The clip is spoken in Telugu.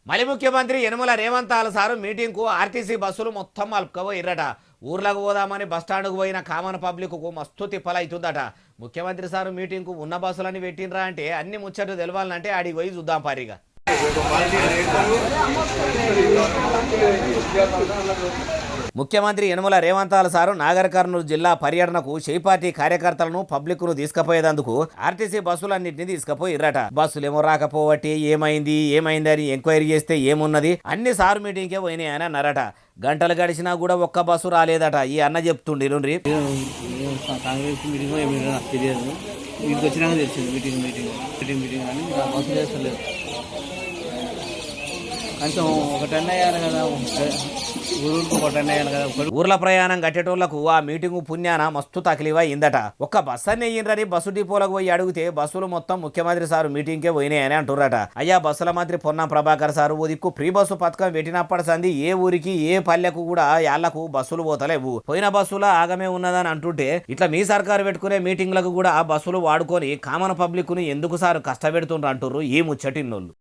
మళ్ళీ ముఖ్యమంత్రి యనమల రేవంత్ సారు మీటింగ్కు ఆర్టీసీ బస్సులు మొత్తం అల్పుకపోయిర్రట. ఊర్లకు పోదామని బస్టాండ్కు పోయిన కామన్ పబ్లిక్కు మస్తు తిప్పలవుతుందట. ముఖ్యమంత్రి సారు మీటింగ్కు ఉన్న బస్సులని పెట్టినరా అంటే అన్ని ముచ్చట్లు తెలవాలంటే ఆడికి పోయి చూద్దాం పారిగా. ముఖ్యమంత్రి యనమల రేవంత్ సారు నాగర్ కర్నూలు జిల్లా పర్యటనకు పార్టీ కార్యకర్తలను పబ్లిక్ను తీసుకుపోయేందుకు ఆర్టీసీ బస్సులన్నింటినీ తీసుకుపోయిర్రట. బస్సులేమో రాకపోవట్టి ఏమైంది అని ఎంక్వైరీ చేస్తే ఏమున్నది అన్ని సారు మీటింగ్కే పోయినాయి అని అన్నారట. గంటలు గడిచినా కూడా ఒక్క బస్సు రాలేదట. ఈ అన్న చెప్తుండే కాంగ్రెస్ మీటింగ్ తెలియదు, వీటికి వచ్చినాక తెలిసింది మీటింగ్ అని బస్సు చేస్తలేదు. కొంచెం ఒక టెన్ అయ్యాను కదా, ఊరుకు ఒక టెన్ అయ్యాను కదా. ఊర్ల ప్రయాణం కట్టేటోళ్లకు ఆ మీటింగు పుణ్యాన మస్తు తకిలివా అయిందట. ఒక్క బస్సు అని అయ్యిండ్రని బస్సు డిపోలకు పోయి అడిగితే బస్సులు మొత్తం ముఖ్యమంత్రి సారు మీటింగ్కే పోయినాయని అంటుర్రట. అయ్యా బస్సుల మంత్రి పొన్నం ప్రభాకర్ సారు ఓ దిక్కు ఫ్రీ బస్సు పథకం పెట్టినప్పటి సంది ఏ ఊరికి ఏ పల్లెకు కూడా యాళ్లకు బస్సులు పోతలేవు. పోయిన బస్సుల ఆగమే ఉన్నదని అంటుంటే ఇట్లా మీ సర్కారు పెట్టుకునే మీటింగ్లకు కూడా ఆ బస్సులు వాడుకొని కామన్ పబ్లిక్ ను ఎందుకు సారు కష్టపెడుతుండ్రు అంటుర్రు ఈ ముచ్చటిన్నోళ్ళు.